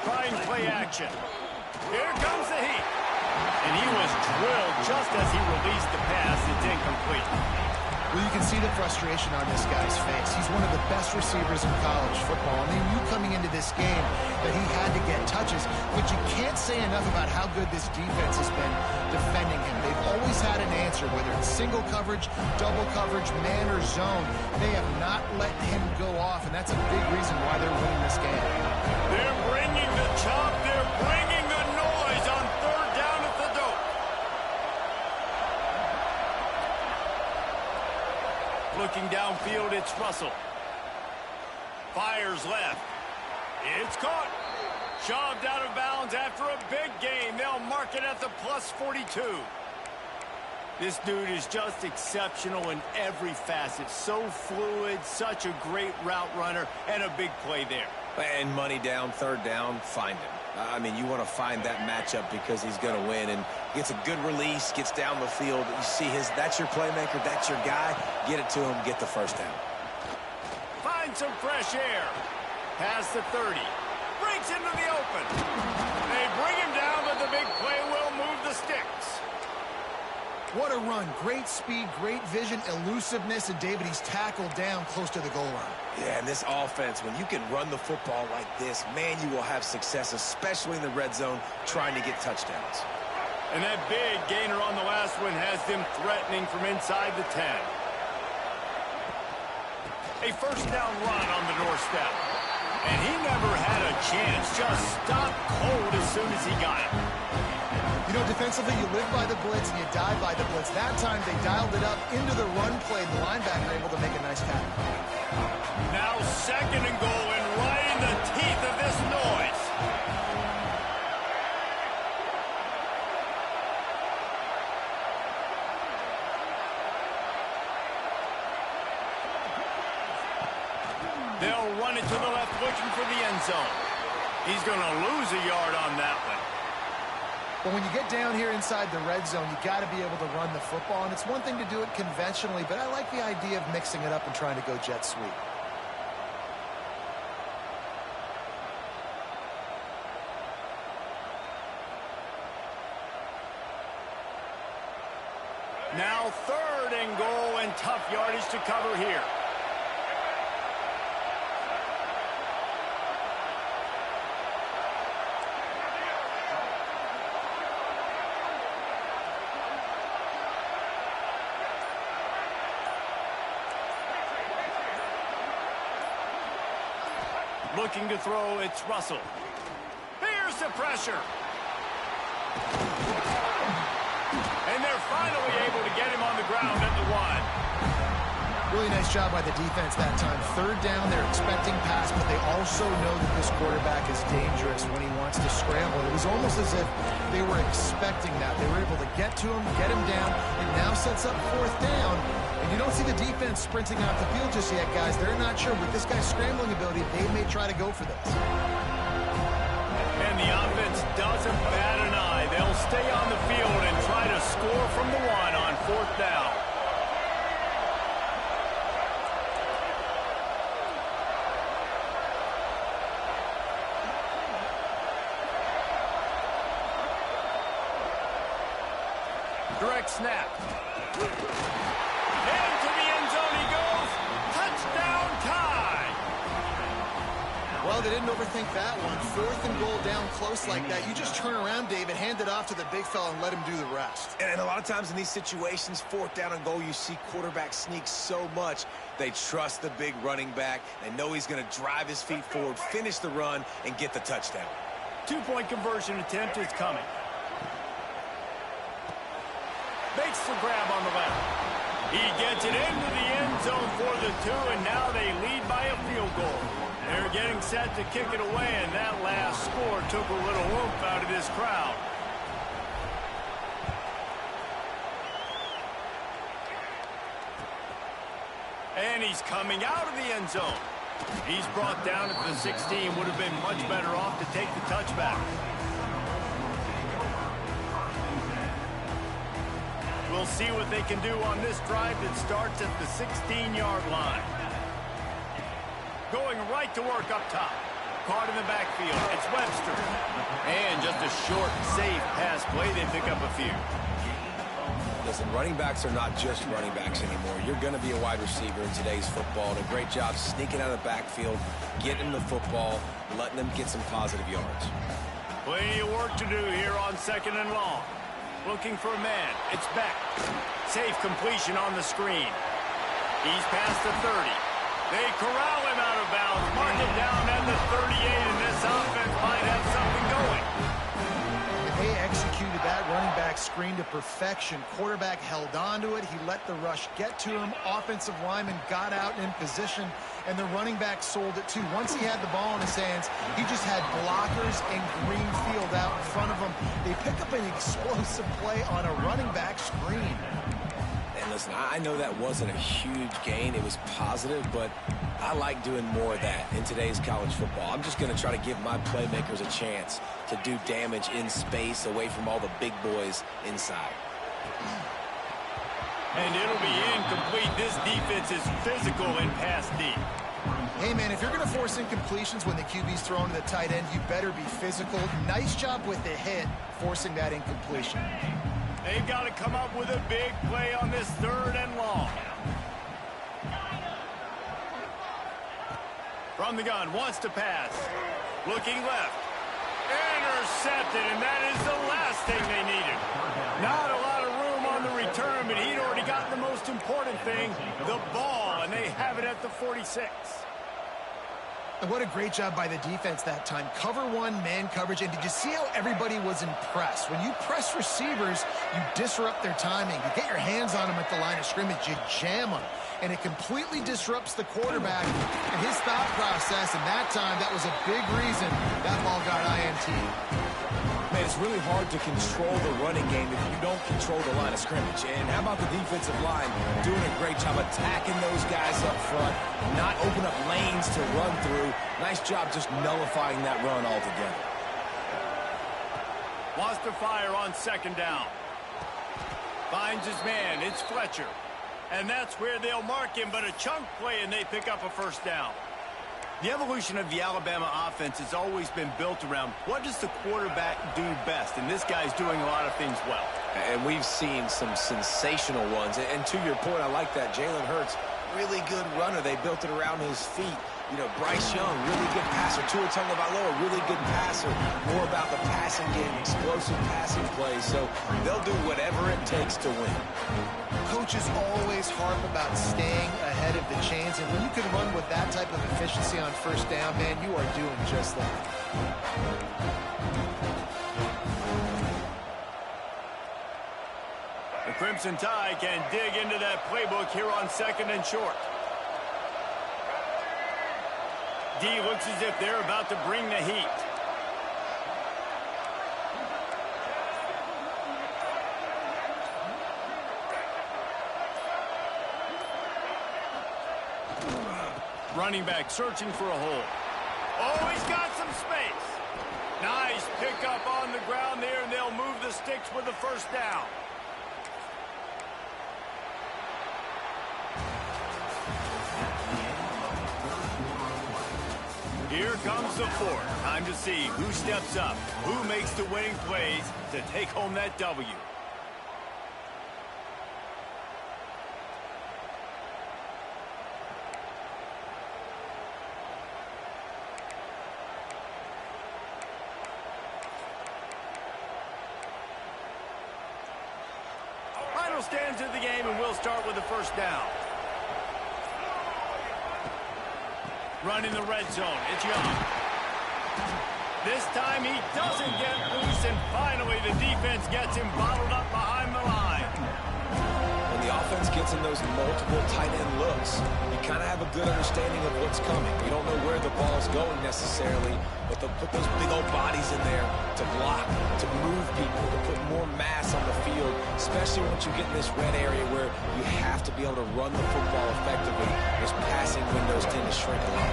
Trying play action. Here comes the heat. And he was drilled just as he released the pass. It's incomplete. Well, you can see the frustration on this guy's face. He's one of the best receivers in college football, and they knew coming into this game that he had to get touches, but you can't say enough about how good this defense has been defending him. They've always had an answer, whether it's single coverage, double coverage, man or zone. They have not let him go off, and that's a big reason why they're winning this game. They're bringing the chop. They're bringing the noise on third down at the dope. Looking downfield, it's Russell. Fires left. It's caught. Shoved out of bounds after a big gain. They'll mark it at the +42. This dude is just exceptional in every facet. So fluid, such a great route runner, and a big play there. And money down, third down, find him. I mean, you want to find that matchup because he's going to win, and gets a good release, gets down the field. You see that's your playmaker, that's your guy. Get it to him, get the first down. Find some fresh air. Past the 30. Breaks into the open. They bring him down, but the big play will move the sticks. What a run. Great speed, great vision, elusiveness, and David, he's tackled down close to the goal line. Yeah, and this offense, when you can run the football like this, man, you will have success, especially in the red zone, trying to get touchdowns. And that big gainer on the last one has them threatening from inside the 10. A first down run on the doorstep. And he never had a chance. Just stopped cold as soon as he got it. You know, defensively, you live by the blitz and you die by the blitz. That time, they dialed it up into the run play. The linebacker able to make a nice tackle. Now 2nd and goal, and right in the teeth of this noise. They'll run it to the left, looking for the end zone. He's going to lose a yard on that one. But when you get down here inside the red zone, you got to be able to run the football. And it's one thing to do it conventionally, but I like the idea of mixing it up and trying to go jet sweep. Now 3rd and goal, and tough yardage to cover here. Looking to throw, it's Russell. Here's the pressure. And they're finally able to get him on the ground at the 1. Really nice job by the defense that time. Third down, they're expecting pass, but they also know that this quarterback is dangerous when he wants to scramble. It was almost as if they were expecting that. They were able to get to him, get him down. It now sets up fourth down. And you don't see the defense sprinting off the field just yet, guys. They're not sure. With this guy's scrambling ability, they may try to go for this. And the offense doesn't bat an eye. They'll stay on the field and try to score from the 1 on fourth down. Direct snap. Into the end zone he goes. Touchdown tie. Well, they didn't overthink that one. Fourth and goal down close like that. You just turn around, David, hand it off to the big fella and let him do the rest. And a lot of times in these situations, fourth down and goal, you see quarterbacks sneak so much. They trust the big running back. They know he's going to drive his feet forward, finish the run, and get the touchdown. 2-point conversion attempt is coming. Makes the grab on the left. He gets it into the end zone for the 2, and now they lead by a field goal. They're getting set to kick it away, and that last score took a little oomph out of this crowd. And he's coming out of the end zone. He's brought down at the 16. Would have been much better off to take the touchback. We'll see what they can do on this drive that starts at the 16-yard line. Going right to work up top. Caught in the backfield. It's Webster. And just a short, safe pass play. They pick up a few. Listen, running backs are not just running backs anymore. You're going to be a wide receiver in today's football. And a great job sneaking out of the backfield, getting the football, letting them get some positive yards. Plenty of work to do here on 2nd and long. Looking for a man. It's Beck. Safe completion on the screen. He's past the 30. They corral him out of bounds. Mark it down at the 38, and this offense might have something going. They executed that running back screen to perfection. Quarterback held on to it. He let the rush get to him. Offensive lineman got out in position, and the running back sold it too. Once he had the ball in his hands, he just had blockers and green field out in front of him. They pick up an explosive play on a running back screen. And listen, I know that wasn't a huge gain. It was positive, but I like doing more of that in today's college football. I'm just going to try to give my playmakers a chance to do damage in space away from all the big boys inside. And it'll be incomplete. This defense is physical in pass deep. Hey, man, if you're going to force incompletions when the QB's thrown to the tight end, you better be physical. Nice job with the hit, forcing that incompletion. They've got to come up with a big play on this 3rd and long. From the gun, wants to pass. Looking left. Intercepted, and that is the last thing they needed. Not a lot of room on the return, but he'd already gotten the most important thing, the ball, and they have it at the 46. And what a great job by the defense that time. Cover 1, man coverage. And did you see how everybody was impressed? When you press receivers, you disrupt their timing. You get your hands on them at the line of scrimmage. You jam them. And it completely disrupts the quarterback and his thought process. And that time, that was a big reason that ball got INT. Man, it's really hard to control the running game if you don't control the line of scrimmage. And how about the defensive line doing a great job attacking those guys up front, not open up lanes to run through. Nice job just nullifying that run altogether. Wants to fire on 2nd down. Finds his man. It's Fletcher. And that's where they'll mark him, but a chunk play, and they pick up a 1st down. The evolution of the Alabama offense has always been built around what does the quarterback do best, and this guy's doing a lot of things well. And we've seen some sensational ones. And to your point, I like that. Jalen Hurts, really good runner. They built it around his feet. You know, Bryce Young, really good passer. Tua Tagovailoa, really good passer. More about the passing game, explosive passing plays. So they'll do whatever it takes to win. Coaches always harp about staying ahead of the chains. yards. And when you can run with that type of efficiency on first down, man, you are doing just that. The Crimson Tide can dig into that playbook here on 2nd and short. D looks as if they're about to bring the heat. Running back searching for a hole. Oh, he's got some space. Nice pickup on the ground there, and they'll move the sticks with the first down. Here comes the fourth. Time to see who steps up, who makes the winning plays to take home that W. Final stands of the game, and we'll start with the first down. Run in the red zone. It's Young. This time he doesn't get loose, and finally the defense gets him bottled up behind the line. When the offense gets in those multiple tight end looks, you kind of have a good understanding of what's coming. You don't know where the ball's going necessarily, but they'll put those big old bodies in there to block, to move people, to put more mass on the field, especially once you get in this red area where you have to be able to run the football effectively. Those passing windows tend to shrink a lot.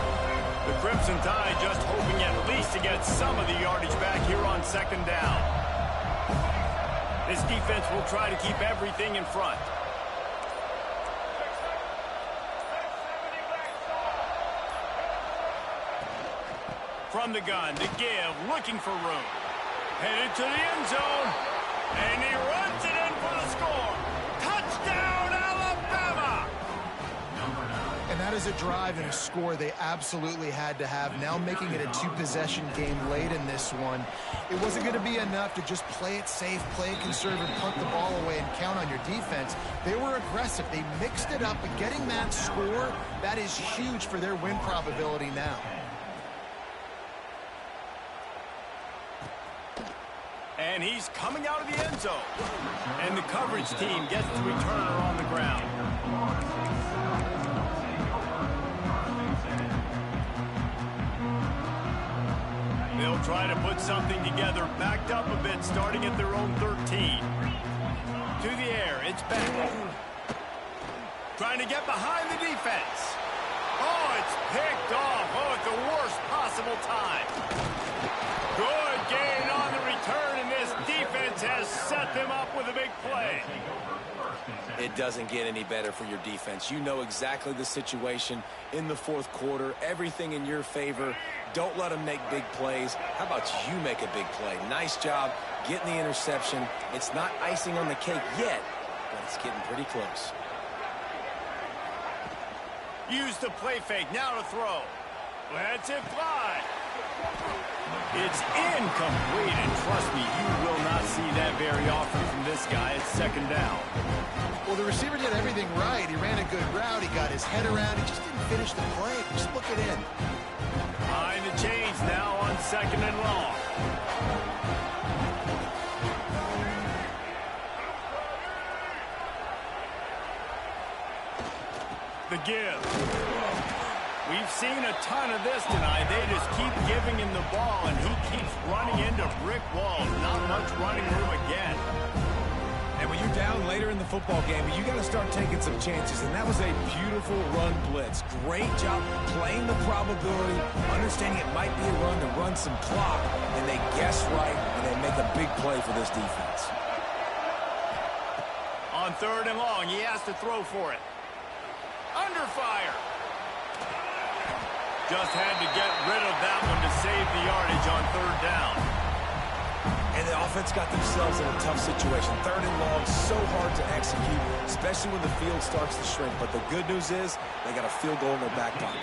The Crimson Tide just hoping at least to get some of the yardage back here on 2nd down. This defense will try to keep everything in front. From the gun to give, looking for room. Headed to the end zone, and he runs it in for the score. Touchdown, Alabama! And that is a drive and a score they absolutely had to have. Now making it a two-possession game late in this one. It wasn't going to be enough to just play it safe, play it conservative, punt the ball away, and count on your defense. They were aggressive. They mixed it up, but getting that score, that is huge for their win probability now. And he's coming out of the end zone. And the coverage team gets the returner on the ground. They'll try to put something together, backed up a bit, starting at their own 13. To the air, it's back. Trying to get behind the defense. Oh, it's picked off. Oh, at the worst possible time. Good gain on the return, and this defense has set them up with a big play. It doesn't get any better for your defense. You know exactly the situation in the fourth quarter. Everything in your favor. Don't let them make big plays. How about you make a big play? Nice job getting the interception. It's not icing on the cake yet, but it's getting pretty close. Use the play fake, now to throw. Lets it fly. It's incomplete, and trust me, you will not see that very often from this guy. It's 2nd down. Well, the receiver did everything right. He ran a good route. He got his head around. He just didn't finish the play. Just look it in. Behind the chains now on 2nd and long. The give. We've seen a ton of this tonight. They just keep giving him the ball, and he keeps running into brick walls. Not much running room again. And when you're down later in the football game, you got to start taking some chances. And that was a beautiful run blitz. Great job playing the probability, understanding it might be a run to run some clock, and they guess right, and they make a big play for this defense. On 3rd and long, he has to throw for it. Under fire. Just had to get rid of that one to save the yardage on 3rd down. And the offense got themselves in a tough situation. 3rd and long, so hard to execute, especially when the field starts to shrink. But the good news is they got a field goal in their back pocket.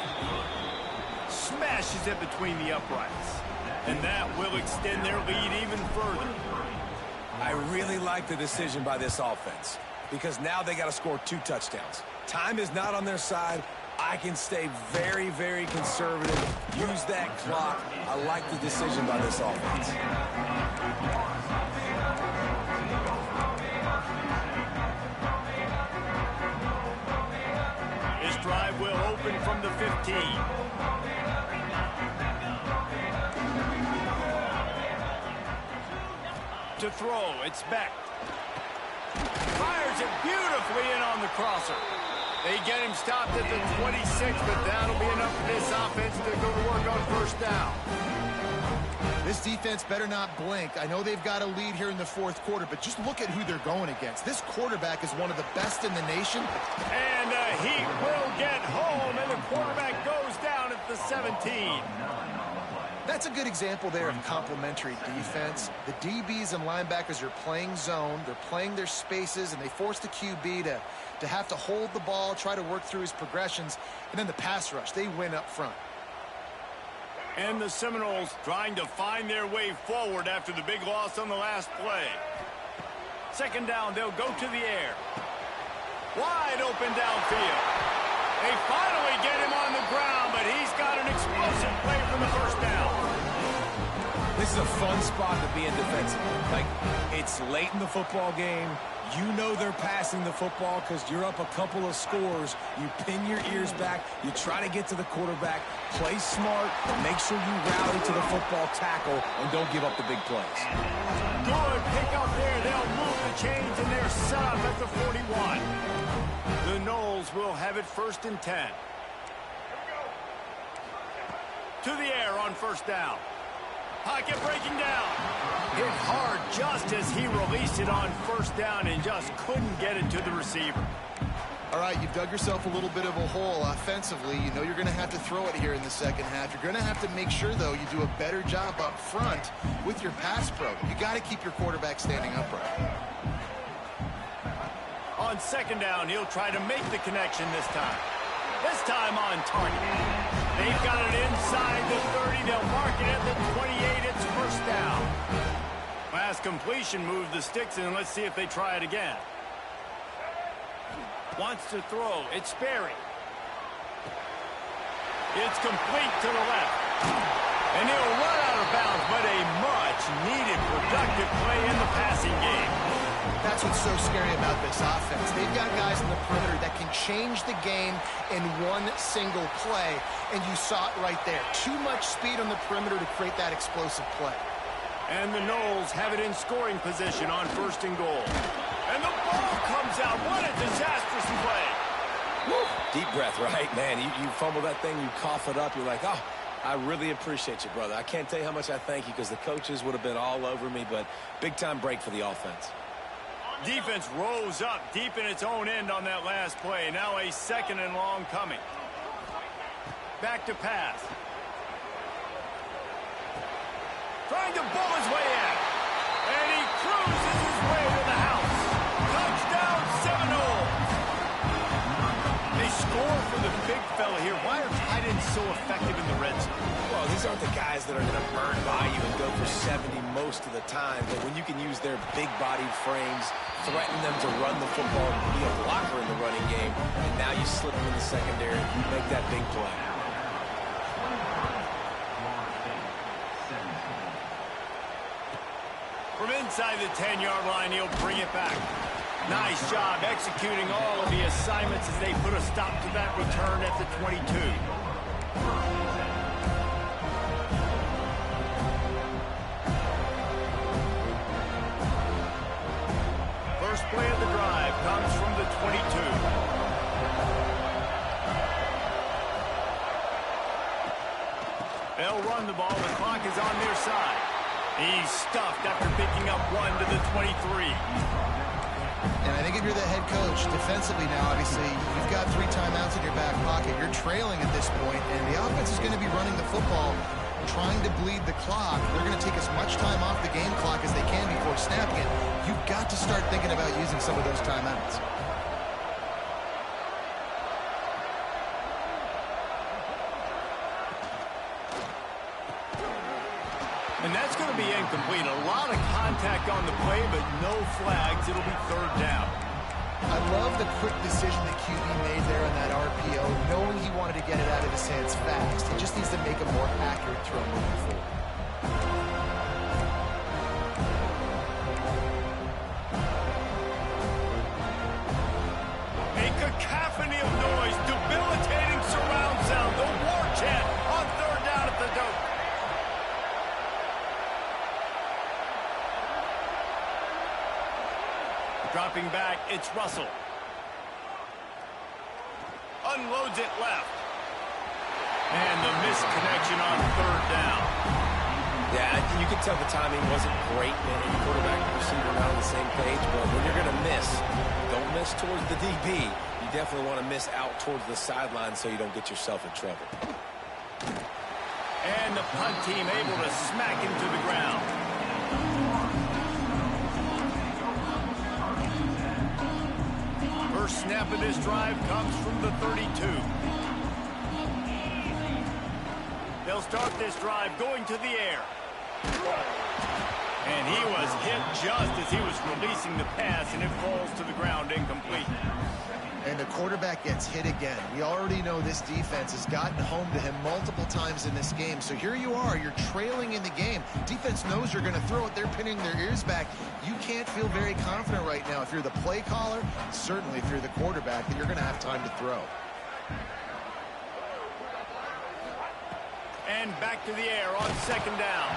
Smashes it between the uprights. And that will extend their lead even further. I really like the decision by this offense because now they got to score 2 touchdowns. Time is not on their side. I can stay very, very conservative. Use that clock. I like the decision by this offense. This drive will open from the 15. To throw, it's Beck. Fires it beautifully in on the crosser. They get him stopped at the 26, but that'll be enough for this offense to go to work on first down. This defense better not blink. I know they've got a lead here in the fourth quarter, but just look at who they're going against. This quarterback is one of the best in the nation. And he will get home, and the quarterback goes down at the 17. That's a good example there of complementary defense. The DBs and linebackers are playing zone. They're playing their spaces, and they force the QB to have to hold the ball, try to work through his progressions, and then the pass rush. They win up front. And the Seminoles trying to find their way forward after the big loss on the last play. Second down, they'll go to the air. Wide open downfield. They finally get him on the ground, but he's got an explosive play from the first down. This is a fun spot to be in defensively. Like, it's late in the football game. You know they're passing the football because you're up a couple of scores. You pin your ears back. You try to get to the quarterback. Play smart. Make sure you rally to the football tackle and don't give up the big plays. Good pick up there. They'll move the chains, and they're set up at the 41. The Noles will have it 1st and 10. To the air on first down. Pocket breaking down. Hit hard just as he released it on first down and just couldn't get it to the receiver. All right, you've dug yourself a little bit of a hole offensively. You know you're going to have to throw it here in the second half. You're going to have to make sure, though, you do a better job up front with your pass pro. You got to keep your quarterback standing upright. On second down, he'll try to make the connection this time. This time on target. They've got it inside the 30. They'll mark it at the 28. It's first down. Last completion moved the sticks in. Let's see if they try it again. Wants to throw. It's Sperry. It's complete to the left. And he'll run out of bounds, but a much-needed productive play in the passing game. That's what's so scary about this offense. They've got guys in the perimeter that can change the game in one single play, and you saw it right there. Too much speed on the perimeter to create that explosive play. And the Noles have it in scoring position on 1st and goal. And the ball comes out. What a disastrous play. Woo. Deep breath, right, man? You fumble that thing, you cough it up, you're like, oh, I really appreciate you, brother. I can't tell you how much I thank you because the coaches would have been all over me, but big-time break for the offense. Defense rose up deep in its own end on that last play. Now a 2nd and long coming. Back to pass. Trying to bull his way in. And he cruises his way to the house. Touchdown Seminoles. They score for the big fella here. Why are tight ends so effective in the red zone? Well, these aren't the guys that are going to burn by you and go for 70 most of the time. But when you can use their big-bodied frames, threaten them to run the football and be a blocker in the running game, and now you slip them in the secondary, you make that big play. From inside the 10-yard line, he'll bring it back. Nice job executing all of the assignments as they put a stop to that return at the 22. First play of the drive comes from the 22. They'll run the ball. The clock is on their side. He's stuffed after picking up one to the 23. And I think if you're the head coach, defensively now, obviously, you've got 3 timeouts in your back pocket. You're trailing at this point, and the offense is going to be running the football, trying to bleed the clock. They're going to take as much time off the game clock as they can before snapping it. You've got to start thinking about using some of those timeouts. And that's going to be incomplete. A lot of contact on the play, but no flags. It'll be 3rd down. I love the quick decision that QB made there on that RPO, knowing he wanted to get it out of his hands fast. He just needs to make a more accurate throw moving forward. A cacophony of noise, debilitating surround sound, the war chant on third down at the dope. Dropping back, it's Russell. Unloads it left. And the missed connection on third down. Yeah, you can tell the timing wasn't great, and the quarterback and receiver not on the same page, but when you're going to miss, don't miss towards the DB. You definitely want to miss out towards the sideline so you don't get yourself in trouble. And the punt team able to smack him to the ground. First snap of this drive comes from the 32. They'll start this drive going to the air. And he was hit just as he was releasing the pass, and it falls to the ground incomplete. And the quarterback gets hit again. We already know this defense has gotten home to him multiple times in this game. So here you are, you're trailing in the game. Defense knows you're going to throw it. They're pinning their ears back. You can't feel very confident right now if you're the play caller, certainly if you're the quarterback, that you're going to have time to throw. And back to the air on second down.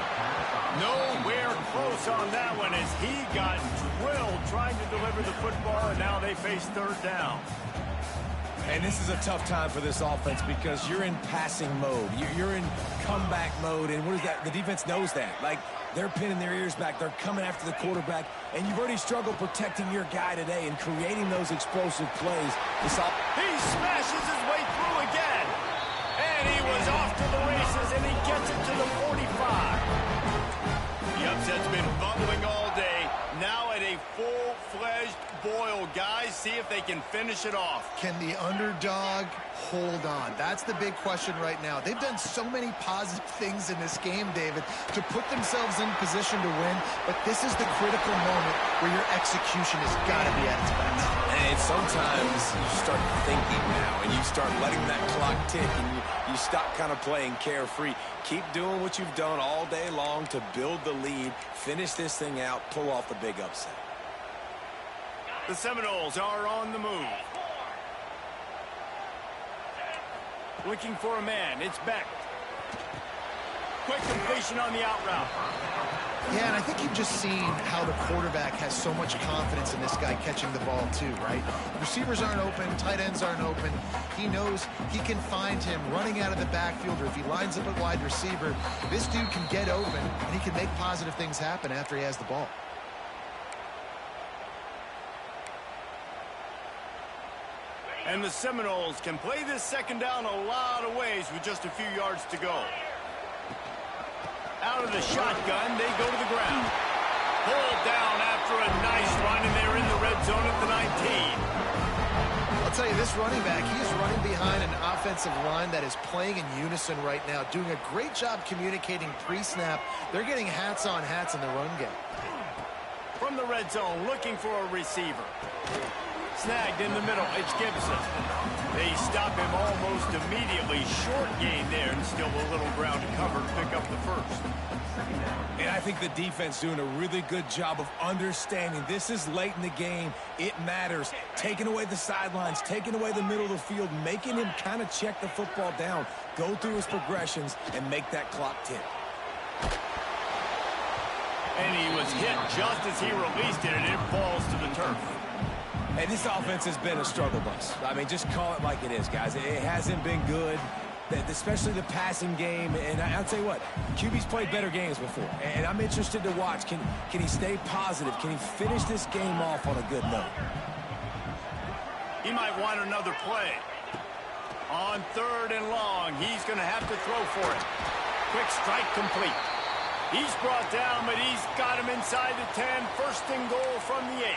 Nowhere close on that one as he got drilled trying to deliver the football, and now they face third down. And this is a tough time for this offense because you're in passing mode. You're in comeback mode, and what is that? The defense knows that. Like, they're pinning their ears back. They're coming after the quarterback, and you've already struggled protecting your guy today and creating those explosive plays. He smashes his way through again. And he was off to the races, and he gets it to the 45. The upset's been bubbling all day. Now at a full-fledged boil. Guys, see if they can finish it off. Can the underdog hold on? That's the big question right now. They've done so many positive things in this game, David, to put themselves in position to win, but this is the critical moment where your execution has got to be at its best. And sometimes you start thinking now, and you start letting that clock tick, and you stop kind of playing carefree. Keep doing what you've done all day long to build the lead, finish this thing out, pull off the big upset. The Seminoles are on the move. Looking for a man. It's Beck. Quick completion on the out route. Yeah, and I think you've just seen how the quarterback has so much confidence in this guy catching the ball too, right? Receivers aren't open, tight ends aren't open. He knows he can find him running out of the backfield, or if he lines up at wide receiver, this dude can get open, and he can make positive things happen after he has the ball. And the Seminoles can play this second down a lot of ways with just a few yards to go. Out of the shotgun, they go to the ground. Pulled down after a nice run, and they're in the red zone at the 19. I'll tell you, this running back, he's running behind an offensive line that is playing in unison right now, doing a great job communicating pre-snap. They're getting hats on hats in the run game. From the red zone, looking for a receiver. Snagged in the middle, it's Gibson. They stop him almost immediately. Short gain there, and still a little ground to cover to pick up the first. And I think the defense doing a really good job of understanding this is late in the game. It matters. Taking away the sidelines, taking away the middle of the field, making him kind of check the football down, go through his progressions, and make that clock tick. And he was hit just as he released it, and it falls to the turf. And this offense has been a struggle bus. I mean, just call it like it is, guys. It hasn't been good, especially the passing game. And I'll tell you what, QB's played better games before. And I'm interested to watch. Can he stay positive? Can he finish this game off on a good note? He might want another play. On third and long, he's going to have to throw for it. Quick strike complete. He's brought down, but he's got him inside the 10. First and goal from the 8.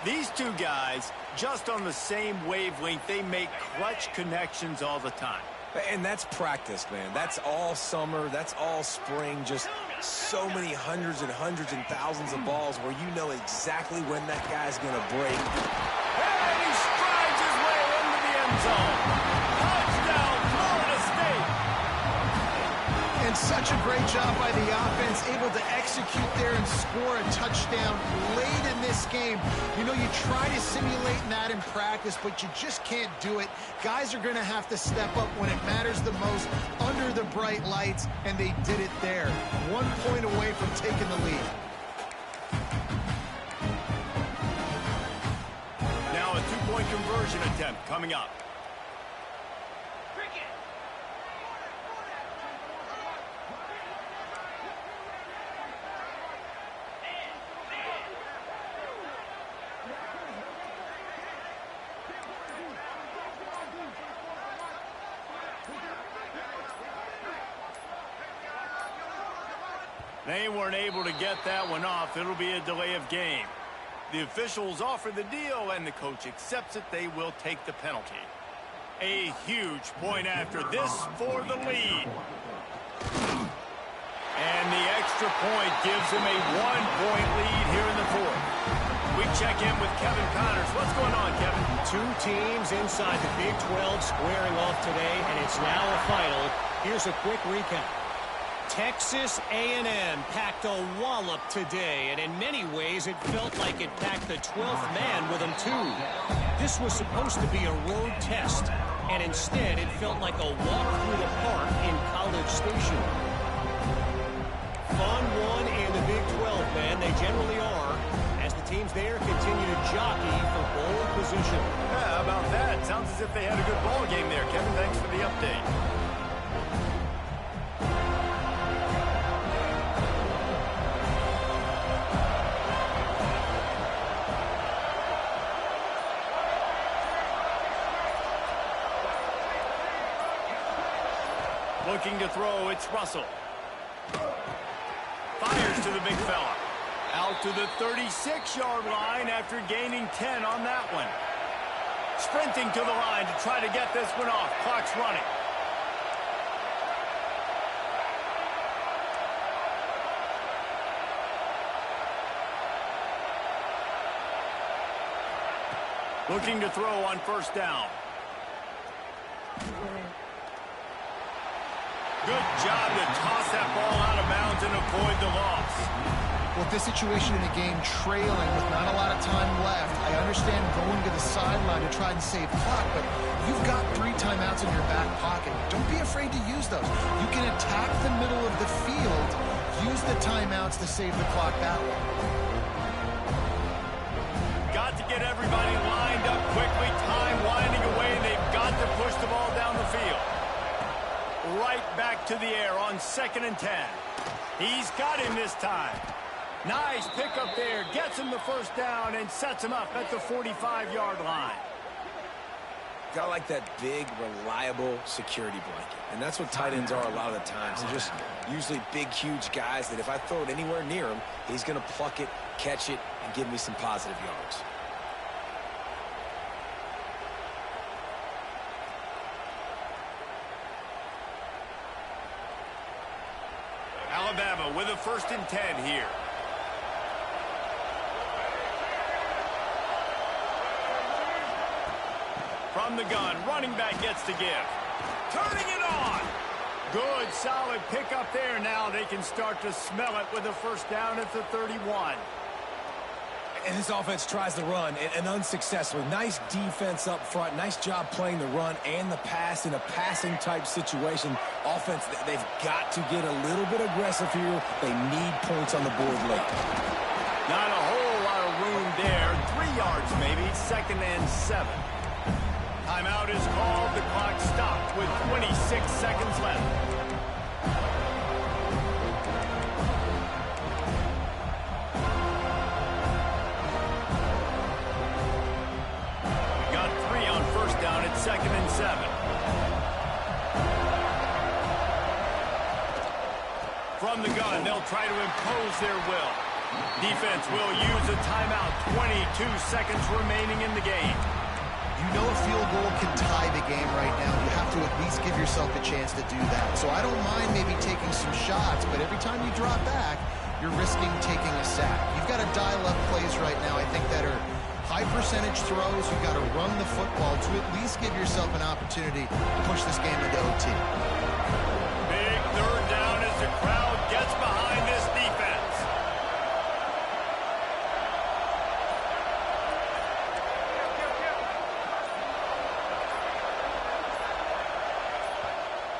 These two guys, just on the same wavelength, they make clutch connections all the time. And that's practice, man. That's all summer. That's all spring. Just so many hundreds and hundreds and thousands of balls where you know exactly when that guy's going to break. And he strides his way into the end zone. Touchdown, Florida State. And such a great job by the offense, able to execute there and score a touchdown late in this game. You know, you try to simulate that in practice, but you just can't do it. Guys are going to have to step up when it matters the most under the bright lights, and they did it there. 1 point away from taking the lead. Now a two-point conversion attempt coming up. They weren't able to get that one off. It'll be a delay of game. The officials offer the deal, and the coach accepts it. They will take the penalty. A huge point after this for the lead. And the extra point gives him a 1-point lead here in the fourth. We check in with Kevin Connors. What's going on, Kevin? Two teams inside the Big 12 squaring off today, and it's now a final. Here's a quick recap. Texas A&M packed a wallop today, and in many ways it felt like it packed the 12th man with them too. This was supposed to be a road test, and instead it felt like a walk through the park in College Station. Fun one in the Big 12, man. They generally are, as the teams there continue to jockey for bowl position. Yeah, how about that? Sounds as if they had a good ball game there. Kevin, thanks for the update. Looking to throw, it's Russell. Fires to the big fella. Out to the 36-yard line after gaining 10 on that one. Sprinting to the line to try to get this one off. Clock's running. Looking to throw on first down. Good job to toss that ball out of bounds and avoid the loss. With this situation in the game trailing with not a lot of time left, I understand going to the sideline to try and save clock, but you've got 3 timeouts in your back pocket. Don't be afraid to use those. You can attack the middle of the field, use the timeouts to save the clock that way. Got to get everybody lined up quickly, time winding away, and they've got to push the ball down the field. Right back to the air on 2nd and 10. He's got him this time. Nice pickup there. Gets him the first down and sets him up at the 45-yard line. Got like that big, reliable security blanket. And that's what tight ends are a lot of the times. They're just usually big, huge guys that if I throw it anywhere near him, he's going to pluck it, catch it, and give me some positive yards. Alabama with a 1st and 10 here. From the gun, running back gets to give. Turning it on. Good, solid pickup there. Now they can start to smell it with a first down at the 31. And this offense tries to run and unsuccessfully. Nice defense up front. Nice job playing the run and the pass in a passing-type situation. Offense, they've got to get a little bit aggressive here. They need points on the board late. Not a whole lot of room there. 3 yards maybe. 2nd and 7. Timeout is called. The clock stopped with 26 seconds left. Down at 2nd and 7. From the gun, they'll try to impose their will. Defense will use a timeout. 22 seconds remaining in the game. You know a field goal can tie the game right now. You have to at least give yourself yourself a chance to do that. So I don't mind maybe taking some shots, but every time you drop back, you're risking taking a sack. You've got to dial up plays right now, I think, that are high percentage throws. You've got to run the football to at least give yourself an opportunity to push this game into OT. Big third down as the crowd gets behind this defense.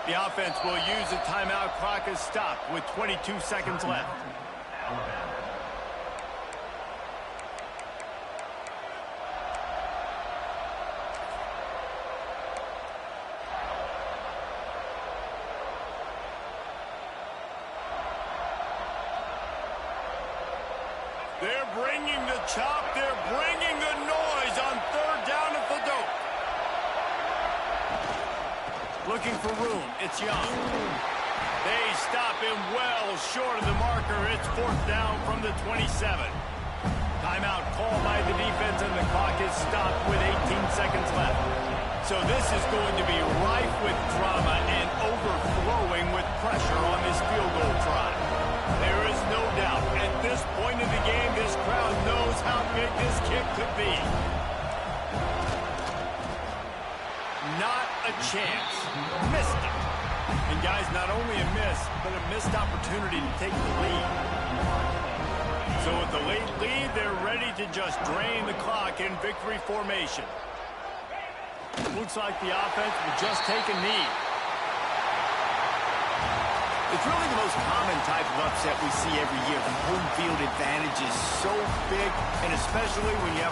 The offense will use the timeout. Clock is stopped with 22 seconds left. They're bringing the chop. They're bringing the noise on third down at the dope. Looking for room. It's Young. They stop him well short of the marker. It's fourth down from the 27. Timeout called by the defense, and the clock is stopped with 18 seconds left. So this is going to be rife with drama and overflowing with pressure on this field goal try. There is no doubt at this point in the game, this crowd knows how big this kick could be. Not a chance. Missed it. And guys, not only a miss, but a missed opportunity to take the lead. So with the late lead, they're ready to just drain the clock in victory formation. Looks like the offense will just take a knee. It's really the most common type of upset we see every year. The home field advantage is so big, and especially when you have